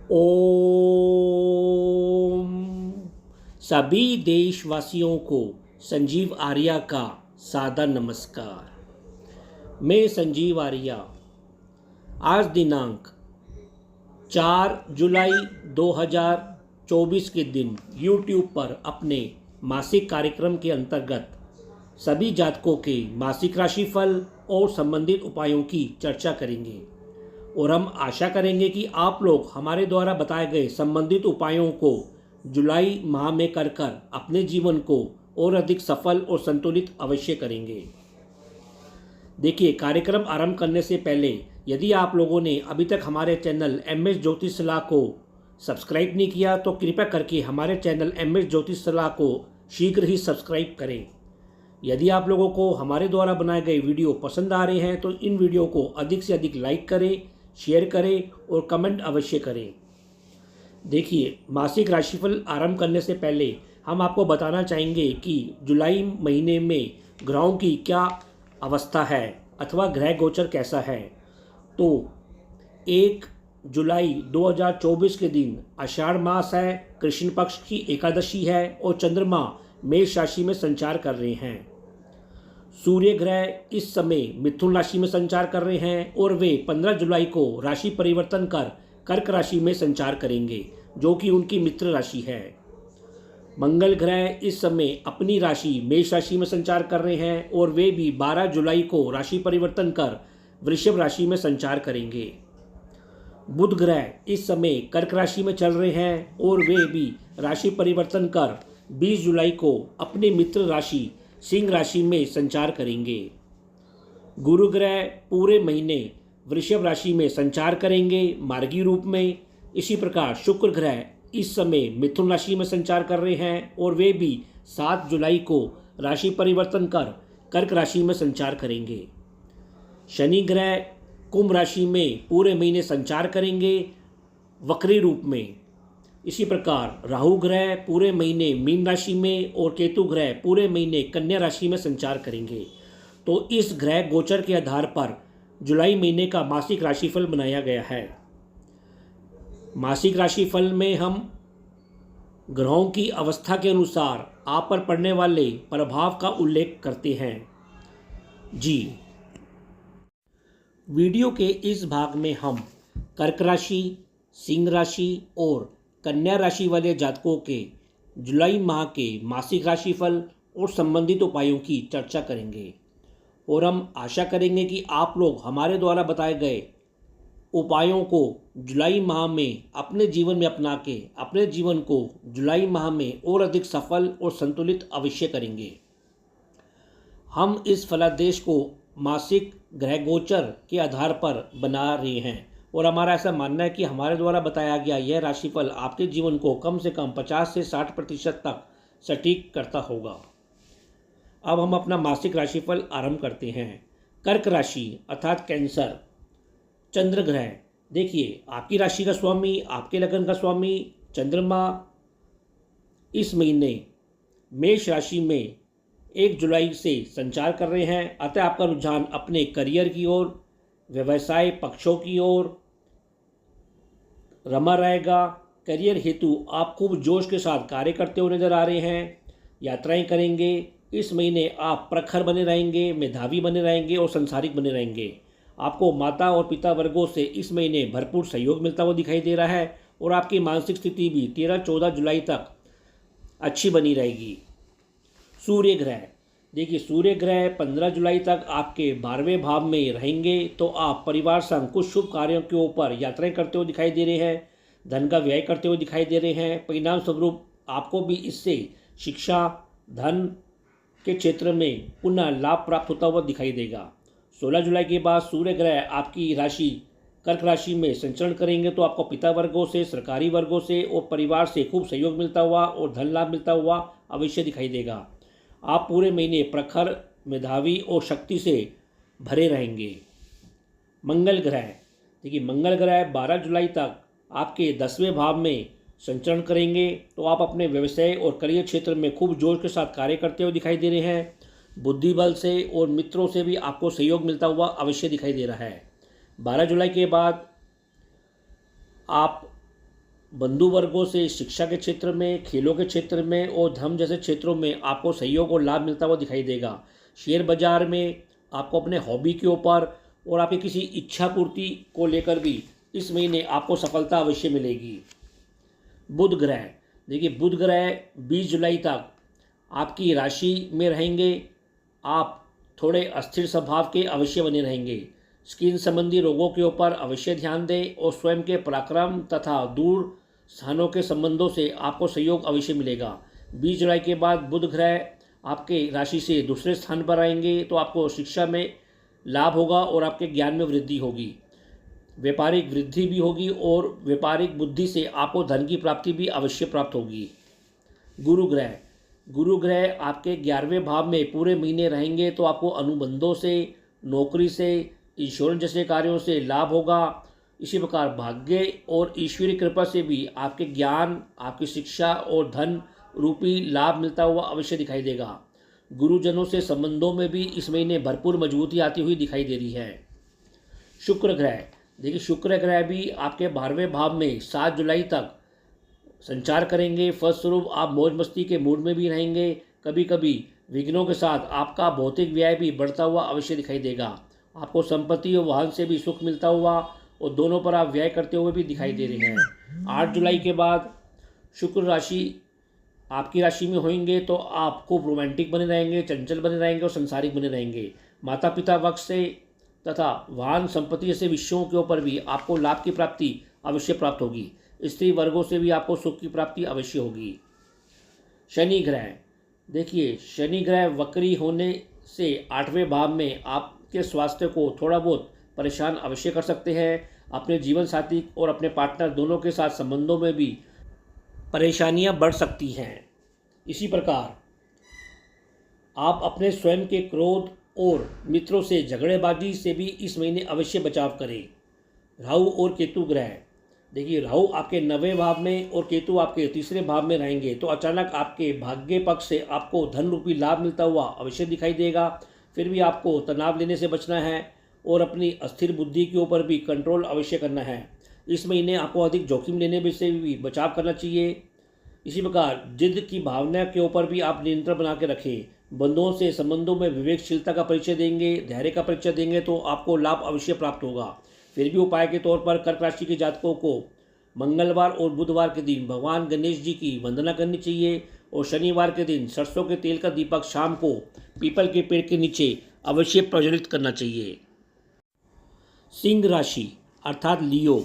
ओम सभी देशवासियों को संजीव आर्या का सादर नमस्कार। मैं संजीव आर्या आज दिनांक 4 जुलाई 2024 के दिन YouTube पर अपने मासिक कार्यक्रम के अंतर्गत सभी जातकों के मासिक राशिफल और संबंधित उपायों की चर्चा करेंगे और हम आशा करेंगे कि आप लोग हमारे द्वारा बताए गए संबंधित उपायों को जुलाई माह में कर अपने जीवन को और अधिक सफल और संतुलित अवश्य करेंगे। देखिए, कार्यक्रम आरंभ करने से पहले यदि आप लोगों ने अभी तक हमारे चैनल MS ज्योतिष सलाह को सब्सक्राइब नहीं किया तो कृपया करके हमारे चैनल MS ज्योतिष सलाह को शीघ्र ही सब्सक्राइब करें। यदि आप लोगों को हमारे द्वारा बनाए गए वीडियो पसंद आ रहे हैं तो इन वीडियो को अधिक से अधिक लाइक करें, शेयर करें और कमेंट अवश्य करें। देखिए, मासिक राशिफल आरंभ करने से पहले हम आपको बताना चाहेंगे कि जुलाई महीने में ग्रहों की क्या अवस्था है अथवा ग्रह गोचर कैसा है। तो 1 जुलाई 2024 के दिन आषाढ़ मास है, कृष्ण पक्ष की एकादशी है और चंद्रमा मेष राशि में संचार कर रहे हैं। सूर्य ग्रह इस समय मिथुन राशि में संचार कर रहे हैं और वे 15 जुलाई को राशि परिवर्तन कर कर्क राशि में संचार करेंगे, जो कि उनकी मित्र राशि है। मंगल ग्रह इस समय अपनी राशि मेष राशि में संचार कर रहे हैं और वे भी 12 जुलाई को राशि परिवर्तन कर वृषभ राशि में संचार करेंगे। बुध ग्रह इस समय कर्क राशि में चल रहे हैं और वे भी राशि परिवर्तन कर 20 जुलाई को अपने मित्र राशि सिंह राशि में संचार करेंगे। गुरु ग्रह पूरे महीने वृषभ राशि में संचार करेंगे मार्गी रूप में। इसी प्रकार शुक्र ग्रह इस समय मिथुन राशि में संचार कर रहे हैं और वे भी 7 जुलाई को राशि परिवर्तन कर कर्क राशि में संचार करेंगे। शनि ग्रह कुंभ राशि में पूरे महीने संचार करेंगे वक्री रूप में। इसी प्रकार राहु ग्रह पूरे महीने मीन राशि में और केतु ग्रह पूरे महीने कन्या राशि में संचार करेंगे। तो इस ग्रह गोचर के आधार पर जुलाई महीने का मासिक राशिफल बनाया गया है। मासिक राशिफल में हम ग्रहों की अवस्था के अनुसार आप पर पड़ने वाले प्रभाव का उल्लेख करते हैं। जी, वीडियो के इस भाग में हम कर्क राशि, सिंह राशि और कन्या राशि वाले जातकों के जुलाई माह के मासिक राशिफल और संबंधित उपायों की चर्चा करेंगे और हम आशा करेंगे कि आप लोग हमारे द्वारा बताए गए उपायों को जुलाई माह में अपने जीवन में अपना के अपने जीवन को जुलाई माह में और अधिक सफल और संतुलित अवश्य करेंगे। हम इस फलादेश को मासिक ग्रह गोचर के आधार पर बना रहे हैं और हमारा ऐसा मानना है कि हमारे द्वारा बताया गया यह राशिफल आपके जीवन को कम से कम 50 से 60% तक सटीक करता होगा। अब हम अपना मासिक राशिफल आरंभ करते हैं। कर्क राशि अर्थात कैंसर, चंद्र ग्रह। देखिए, आपकी राशि का स्वामी, आपके लगन का स्वामी चंद्रमा इस महीने मेष राशि में 1 जुलाई से संचार कर रहे हैं। अतः आपका रुझान अपने करियर की ओर, व्यवसाय पक्षों की ओर रमा रहेगा। करियर हेतु आप खूब जोश के साथ कार्य करते हुए नजर आ रहे हैं। यात्राएं करेंगे। इस महीने आप प्रखर बने रहेंगे, मेधावी बने रहेंगे और संसारिक बने रहेंगे। आपको माता और पिता वर्गों से इस महीने भरपूर सहयोग मिलता हुआ दिखाई दे रहा है और आपकी मानसिक स्थिति भी 13-14 जुलाई तक अच्छी बनी रहेगी। सूर्य ग्रह। देखिए, सूर्य ग्रह 15 जुलाई तक आपके 12वें भाव में रहेंगे तो आप परिवार संग कुछ शुभ कार्यों के ऊपर यात्राएं करते हुए दिखाई दे रहे हैं, धन का व्यय करते हुए दिखाई दे रहे हैं। परिणाम स्वरूप आपको भी इससे शिक्षा, धन के क्षेत्र में पुनः लाभ प्राप्त होता हुआ दिखाई देगा। 16 जुलाई के बाद सूर्य ग्रह आपकी राशि कर्क राशि में संचरण करेंगे तो आपको पिता वर्गों से, सरकारी वर्गों से और परिवार से खूब सहयोग मिलता हुआ और धन लाभ मिलता हुआ अवश्य दिखाई देगा। आप पूरे महीने प्रखर, मेधावी और शक्ति से भरे रहेंगे। मंगल ग्रह। देखिए, मंगल ग्रह 12 जुलाई तक आपके 10वें भाव में संचरण करेंगे तो आप अपने व्यवसाय और करियर क्षेत्र में खूब जोश के साथ कार्य करते हुए दिखाई दे रहे हैं। बुद्धि बल से और मित्रों से भी आपको सहयोग मिलता हुआ अवश्य दिखाई दे रहा है। 12 जुलाई के बाद आप बंधु वर्गों से शिक्षा के क्षेत्र में, खेलों के क्षेत्र में और धर्म जैसे क्षेत्रों में आपको सहयोग और लाभ मिलता हुआ दिखाई देगा। शेयर बाजार में आपको अपने हॉबी के ऊपर और आपकी किसी इच्छा पूर्ति को लेकर भी इस महीने आपको सफलता अवश्य मिलेगी। बुध ग्रह, देखिए बुध ग्रह 20 जुलाई तक आपकी राशि में रहेंगे। आप थोड़े अस्थिर स्वभाव के अवश्य बने रहेंगे। स्किन संबंधी रोगों के ऊपर अवश्य ध्यान दें और स्वयं के पराक्रम तथा दूर स्थानों के संबंधों से आपको सहयोग अवश्य मिलेगा। 20 जुलाई के बाद बुध ग्रह आपके राशि से दूसरे स्थान पर आएंगे तो आपको शिक्षा में लाभ होगा और आपके ज्ञान में वृद्धि होगी, व्यापारिक वृद्धि भी होगी और व्यापारिक बुद्धि से आपको धन की प्राप्ति भी अवश्य प्राप्त होगी। गुरु ग्रह आपके 11वें भाव में पूरे महीने रहेंगे तो आपको अनुबंधों से, नौकरी से, इंश्योरेंस जैसे कार्यों से लाभ होगा। इसी प्रकार भाग्य और ईश्वरीय कृपा से भी आपके ज्ञान, आपकी शिक्षा और धन रूपी लाभ मिलता हुआ अवश्य दिखाई देगा। गुरुजनों से संबंधों में भी इस महीने भरपूर मजबूती आती हुई दिखाई दे रही है। शुक्र ग्रह, देखिए शुक्र ग्रह भी आपके 12वें भाव में 7 जुलाई तक संचार करेंगे। फलस्वरूप आप मौज मस्ती के मूड में भी रहेंगे। कभी कभी विघ्नों के साथ आपका भौतिक व्यय भी बढ़ता हुआ अवश्य दिखाई देगा। आपको संपत्ति और वाहन से भी सुख मिलता हुआ और दोनों पर आप व्यय करते हुए भी दिखाई दे रहे हैं। 8 जुलाई के बाद शुक्र राशि आपकी राशि में होंगे तो आप खूब रोमांटिक बने रहेंगे, चंचल बने रहेंगे और संसारिक बने रहेंगे। माता पिता पक्ष से तथा वाहन संपत्ति जैसे विषयों के ऊपर भी आपको लाभ की प्राप्ति अवश्य प्राप्त होगी। स्त्री वर्गों से भी आपको सुख की प्राप्ति अवश्य होगी। शनि ग्रह, देखिए शनि ग्रह वक्री होने से 8वें भाव में आपके स्वास्थ्य को थोड़ा बहुत परेशान अवश्य कर सकते हैं। अपने जीवन साथी और अपने पार्टनर दोनों के साथ संबंधों में भी परेशानियां बढ़ सकती हैं। इसी प्रकार आप अपने स्वयं के क्रोध और मित्रों से झगड़ेबाजी से भी इस महीने अवश्य बचाव करें। राहु और केतु ग्रह, देखिए राहु आपके 9वें भाव में और केतु आपके 3रे भाव में रहेंगे तो अचानक आपके भाग्य पक्ष से आपको धन रूपी लाभ मिलता हुआ अवश्य दिखाई देगा। फिर भी आपको तनाव लेने से बचना है और अपनी अस्थिर बुद्धि के ऊपर भी कंट्रोल अवश्य करना है। इस महीने आपको अधिक जोखिम लेने से भी बचाव करना चाहिए। इसी प्रकार जिद की भावना के ऊपर भी आप नियंत्रण बना के रखें। बंधुओं से संबंधों में विवेकशीलता का परिचय देंगे, धैर्य का परिचय देंगे तो आपको लाभ अवश्य प्राप्त होगा। फिर भी उपाय के तौर पर कर्क राशि के जातकों को मंगलवार और बुधवार के दिन भगवान गणेश जी की वंदना करनी चाहिए और शनिवार के दिन सरसों के तेल का दीपक शाम को पीपल के पेड़ के नीचे अवश्य प्रज्वलित करना चाहिए। सिंह राशि अर्थात लियो,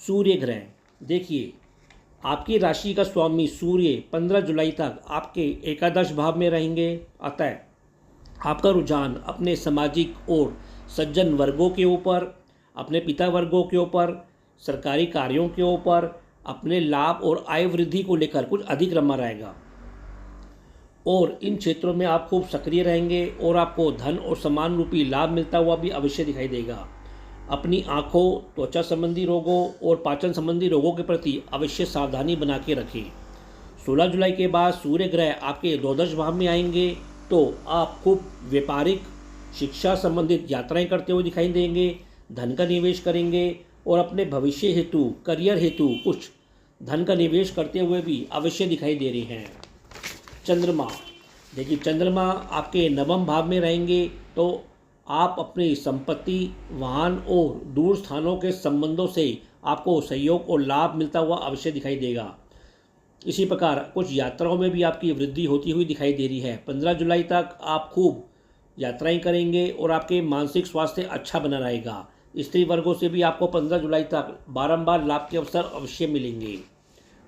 सूर्य ग्रह, देखिए आपकी राशि का स्वामी सूर्य 15 जुलाई तक आपके एकादश भाव में रहेंगे। अतः आपका रुझान अपने सामाजिक और सज्जन वर्गों के ऊपर, अपने पिता वर्गों के ऊपर, सरकारी कार्यों के ऊपर, अपने लाभ और आय वृद्धि को लेकर कुछ अधिक रमा रहेगा और इन क्षेत्रों में आप खूब सक्रिय रहेंगे और आपको धन और सम्मान रूपी लाभ मिलता हुआ भी अवश्य दिखाई देगा। अपनी आँखों, त्वचा संबंधी रोगों और पाचन संबंधी रोगों के प्रति अवश्य सावधानी बना के रखें। 16 जुलाई के बाद सूर्य ग्रह आपके द्वादश भाव में आएंगे तो आप खूब व्यापारिक, शिक्षा संबंधित यात्राएं करते हुए दिखाई देंगे, धन का निवेश करेंगे और अपने भविष्य हेतु, करियर हेतु कुछ धन का निवेश करते हुए भी अवश्य दिखाई दे रहे हैं। चंद्रमा, देखिए चंद्रमा आपके 9वें भाव में रहेंगे तो आप अपनी संपत्ति, वाहन और दूर स्थानों के संबंधों से आपको सहयोग और लाभ मिलता हुआ अवश्य दिखाई देगा। इसी प्रकार कुछ यात्राओं में भी आपकी वृद्धि होती हुई दिखाई दे रही है। 15 जुलाई तक आप खूब यात्राएं करेंगे और आपके मानसिक स्वास्थ्य अच्छा बना रहेगा। स्त्री वर्गों से भी आपको 15 जुलाई तक बारंबार लाभ के अवसर अवश्य मिलेंगे।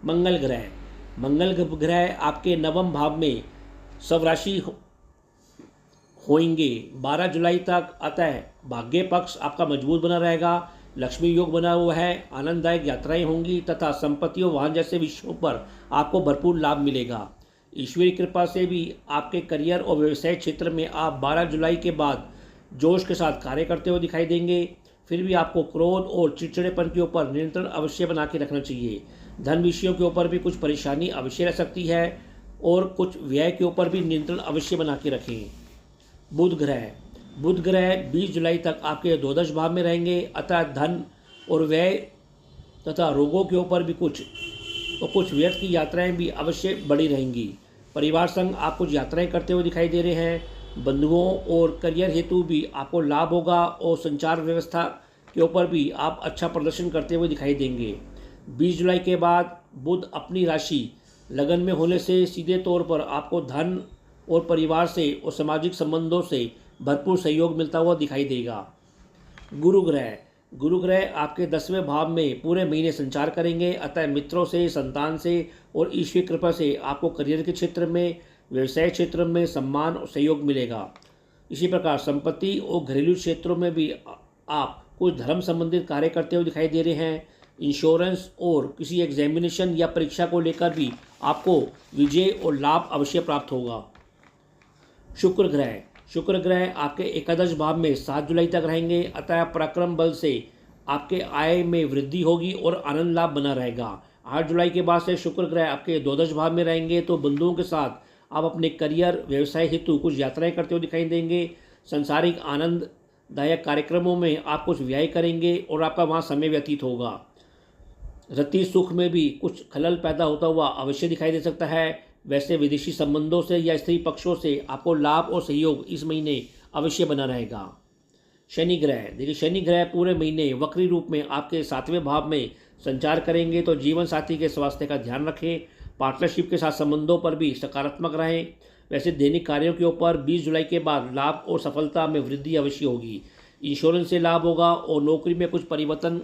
मंगल ग्रह आपके 9वें भाव में स्वराशि होंगे 12 जुलाई तक। अतः भाग्य पक्ष आपका मजबूत बना रहेगा, लक्ष्मी योग बना हुआ है, आनंददायक यात्राएं होंगी तथा संपत्ति और वाहन जैसे विषयों पर आपको भरपूर लाभ मिलेगा। ईश्वरीय कृपा से भी आपके करियर और व्यवसाय क्षेत्र में आप 12 जुलाई के बाद जोश के साथ कार्य करते हुए दिखाई देंगे। फिर भी आपको क्रोध और चिड़चिड़ेपन के ऊपर नियंत्रण अवश्य बना के रखना चाहिए। धन विषयों के ऊपर भी कुछ परेशानी अवश्य रह सकती है और कुछ व्यय के ऊपर भी नियंत्रण अवश्य बना के रखें। बुध ग्रह 20 जुलाई तक आपके द्वादश भाव में रहेंगे। अतः धन और व्यय तथा रोगों के ऊपर भी कुछ व्यर्थ की यात्राएं भी अवश्य बढ़ी रहेंगी। परिवार संग आप कुछ यात्राएं करते हुए दिखाई दे रहे हैं। बंधुओं और करियर हेतु भी आपको लाभ होगा और संचार व्यवस्था के ऊपर भी आप अच्छा प्रदर्शन करते हुए दिखाई देंगे। 20 जुलाई के बाद बुध अपनी राशि लगन में होने से सीधे तौर पर आपको धन और परिवार से और सामाजिक संबंधों से भरपूर सहयोग मिलता हुआ दिखाई देगा। गुरु ग्रह आपके 10वें भाव में पूरे महीने संचार करेंगे, अतः मित्रों से, संतान से और ईश्वरीय कृपा से आपको करियर के क्षेत्र में, व्यवसाय क्षेत्र में सम्मान और सहयोग मिलेगा। इसी प्रकार संपत्ति और घरेलू क्षेत्रों में भी आप कुछ धर्म संबंधित कार्य करते हुए दिखाई दे रहे हैं। इंश्योरेंस और किसी एग्जामिनेशन या परीक्षा को लेकर भी आपको विजय और लाभ अवश्य प्राप्त होगा। शुक्र ग्रह आपके एकादश भाव में 7 जुलाई तक रहेंगे, अतः पराक्रम बल से आपके आय में वृद्धि होगी और आनंद लाभ बना रहेगा। 8 जुलाई के बाद से शुक्र ग्रह आपके द्वादश भाव में रहेंगे, तो बंधुओं के साथ आप अपने करियर व्यवसाय हेतु कुछ यात्राएं करते हुए दिखाई देंगे। सांसारिक आनंददायक कार्यक्रमों में आप कुछ व्यय करेंगे और आपका वहाँ समय व्यतीत होगा। रति सुख में भी कुछ खलल पैदा होता हुआ अवश्य दिखाई दे सकता है। वैसे विदेशी संबंधों से या स्त्री पक्षों से आपको लाभ और सहयोग इस महीने अवश्य बना रहेगा। शनि ग्रह पूरे महीने वक्री रूप में आपके 7वें भाव में संचार करेंगे, तो जीवन साथी के स्वास्थ्य का ध्यान रखें। पार्टनरशिप के साथ संबंधों पर भी सकारात्मक रहें। वैसे दैनिक कार्यों के ऊपर 20 जुलाई के बाद लाभ और सफलता में वृद्धि अवश्य होगी। इंश्योरेंस से लाभ होगा और नौकरी में कुछ परिवर्तन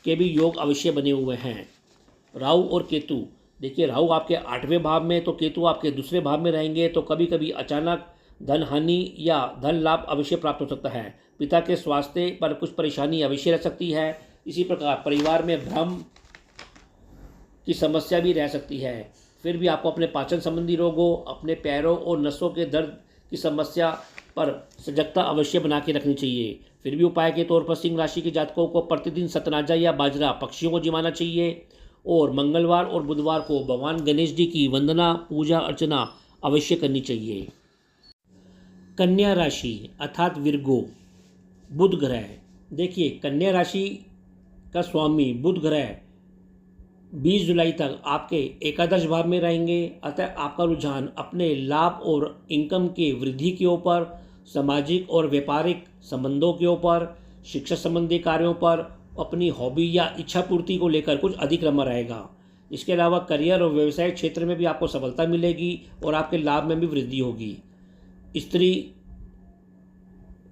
के भी योग अवश्य बने हुए हैं। राहु और केतु, देखिए राहु आपके 8वें भाव में, तो केतु आपके दूसरे भाव में रहेंगे, तो कभी कभी अचानक धन हानि या धन लाभ अवश्य प्राप्त हो सकता है। पिता के स्वास्थ्य पर कुछ परेशानी अवश्य रह सकती है। इसी प्रकार परिवार में भ्रम की समस्या भी रह सकती है। फिर भी आपको अपने पाचन संबंधी रोगों, अपने पैरों और नसों के दर्द की समस्या पर सजगता अवश्य बना के रखनी चाहिए। फिर भी उपाय के तौर पर सिंह राशि के जातकों को प्रतिदिन सतनाजा या बाजरा पक्षियों को जिमाना चाहिए और मंगलवार और बुधवार को भगवान गणेश जी की वंदना, पूजा अर्चना अवश्य करनी चाहिए। कन्या राशि अर्थात विर्गो, बुध ग्रह, देखिए कन्या राशि का स्वामी बुध ग्रह 20 जुलाई तक आपके एकादश भाव में रहेंगे, अतः आपका रुझान अपने लाभ और इनकम के वृद्धि के ऊपर, सामाजिक और व्यापारिक संबंधों के ऊपर, शिक्षा संबंधी कार्यों पर, अपनी हॉबी या इच्छा पूर्ति को लेकर कुछ अधिक रमा रहेगा। इसके अलावा करियर और व्यवसाय क्षेत्र में भी आपको सफलता मिलेगी और आपके लाभ में भी वृद्धि होगी। स्त्री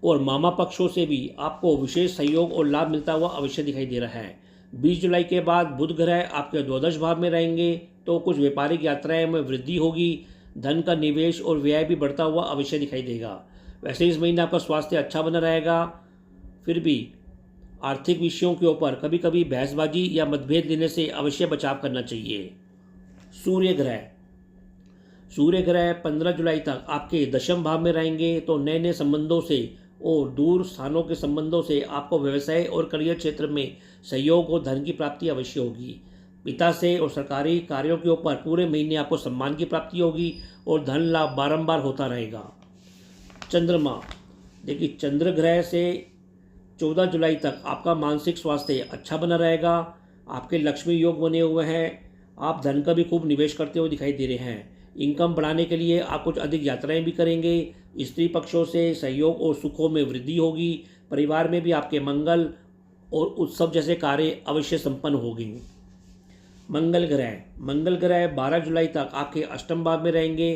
और मामा पक्षों से भी आपको विशेष सहयोग और लाभ मिलता हुआ अवश्य दिखाई दे रहा है। 20 जुलाई के बाद बुध ग्रह आपके द्वादश भाव में रहेंगे, तो कुछ व्यापारिक यात्राएं में वृद्धि होगी। धन का निवेश और व्यय भी बढ़ता हुआ अवश्य दिखाई देगा। वैसे इस महीने आपका स्वास्थ्य अच्छा बना रहेगा। फिर भी आर्थिक विषयों के ऊपर कभी कभी बहसबाजी या मतभेद लेने से अवश्य बचाव करना चाहिए। सूर्य ग्रह 15 जुलाई तक आपके दशम भाव में रहेंगे, तो नए नए संबंधों से और दूर स्थानों के संबंधों से आपको व्यवसाय और करियर क्षेत्र में सहयोग और धन की प्राप्ति अवश्य होगी। पिता से और सरकारी कार्यों के ऊपर पूरे महीने आपको सम्मान की प्राप्ति होगी और धन लाभ बारंबार होता रहेगा। चंद्रमा, देखिए चंद्र ग्रह से 14 जुलाई तक आपका मानसिक स्वास्थ्य अच्छा बना रहेगा। आपके लक्ष्मी योग बने हुए हैं। आप धन का भी खूब निवेश करते हुए दिखाई दे रहे हैं। इनकम बढ़ाने के लिए आप कुछ अधिक यात्राएं भी करेंगे। स्त्री पक्षों से सहयोग और सुखों में वृद्धि होगी। परिवार में भी आपके मंगल और उत्सव जैसे कार्य अवश्य संपन्न होंगे। मंगल ग्रह 12 जुलाई तक आपके अष्टम भाव में रहेंगे,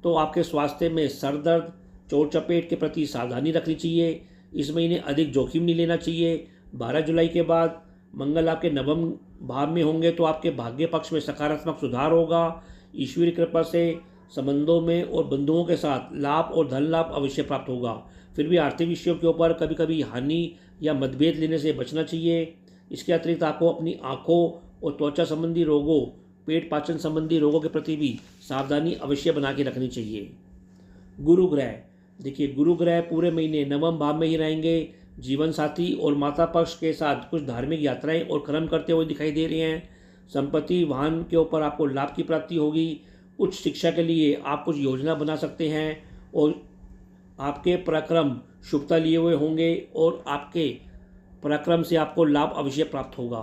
तो आपके स्वास्थ्य में सर दर्द, चोट चपेट के प्रति सावधानी रखनी चाहिए। इस महीने अधिक जोखिम नहीं लेना चाहिए। 12 जुलाई के बाद मंगल आपके नवम भाव में होंगे, तो आपके भाग्य पक्ष में सकारात्मक सुधार होगा। ईश्वरीय कृपा से संबंधों में और बंधुओं के साथ लाभ और धन लाभ अवश्य प्राप्त होगा। फिर भी आर्थिक विषयों के ऊपर कभी कभी हानि या मतभेद लेने से बचना चाहिए। इसके अतिरिक्त आपको अपनी आँखों और त्वचा संबंधी रोगों, पेट पाचन संबंधी रोगों के प्रति भी सावधानी अवश्य बना के रखनी चाहिए। गुरु ग्रह पूरे महीने नवम भाव में ही रहेंगे। जीवन साथी और माता पक्ष के साथ कुछ धार्मिक यात्राएं और कर्म करते हुए दिखाई दे रहे हैं। संपत्ति वाहन के ऊपर आपको लाभ की प्राप्ति होगी। उच्च शिक्षा के लिए आप कुछ योजना बना सकते हैं और आपके पराक्रम शुभता लिए हुए होंगे और आपके पराक्रम से आपको लाभ अवश्य प्राप्त होगा।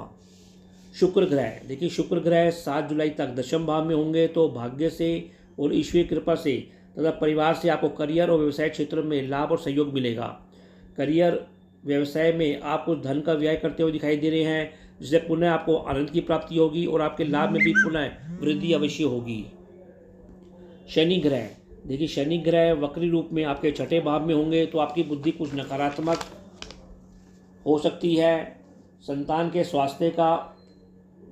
शुक्र ग्रह, देखिए शुक्र ग्रह 7 जुलाई तक दशम भाव में होंगे, तो भाग्य से और ईश्वरीय कृपा से तथा परिवार से आपको करियर और व्यवसाय क्षेत्र में लाभ और सहयोग मिलेगा। करियर व्यवसाय में आप कुछ धन का व्यय करते हुए दिखाई दे रहे हैं, जिससे पुनः आपको आनंद की प्राप्ति होगी और आपके लाभ में भी पुनः वृद्धि अवश्य होगी। शनि ग्रह, देखिए शनि ग्रह वक्री रूप में आपके छठे भाव में होंगे, तो आपकी बुद्धि कुछ नकारात्मक हो सकती है। संतान के स्वास्थ्य का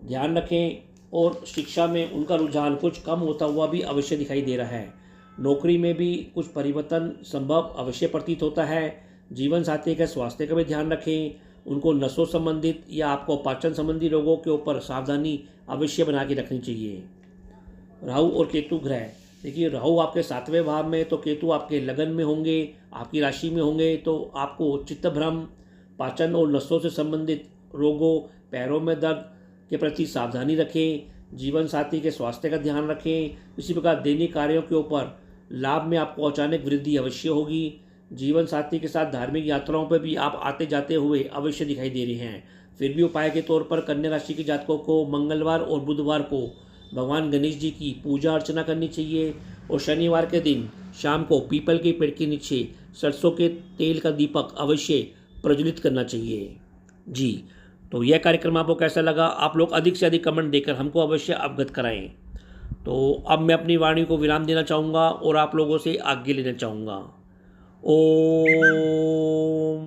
ध्यान रखें और शिक्षा में उनका रुझान कुछ कम होता हुआ भी अवश्य दिखाई दे रहा है। नौकरी में भी कुछ परिवर्तन संभव अवश्य प्रतीत होता है। जीवन साथी के स्वास्थ्य का भी ध्यान रखें, उनको नसों संबंधित या आपको पाचन संबंधी रोगों के ऊपर सावधानी अवश्य बना के रखनी चाहिए। राहु और केतु ग्रह, देखिए राहु आपके 7वें भाव में, तो केतु आपके लगन में होंगे, आपकी राशि में होंगे, तो आपको चित्त भ्रम, पाचन और नसों से संबंधित रोगों, पैरों में दर्द के प्रति सावधानी रखें। जीवन साथी के स्वास्थ्य का ध्यान रखें। इसी प्रकार दैनिक कार्यों के ऊपर लाभ में आपको अचानक वृद्धि अवश्य होगी। जीवन साथी के साथ धार्मिक यात्राओं पर भी आप आते जाते हुए अवश्य दिखाई दे रहे हैं। फिर भी उपाय के तौर पर कन्या राशि के जातकों को मंगलवार और बुधवार को भगवान गणेश जी की पूजा अर्चना करनी चाहिए और शनिवार के दिन शाम को पीपल के पेड़ के नीचे सरसों के तेल का दीपक अवश्य प्रज्वलित करना चाहिए। जी, तो यह कार्यक्रम आपको कैसा लगा, आप लोग अधिक से अधिक कमेंट देकर हमको अवश्य अवगत कराएं। तो अब मैं अपनी वाणी को विराम देना चाहूँगा और आप लोगों से आज्ञा लेना चाहूँगा। ओम।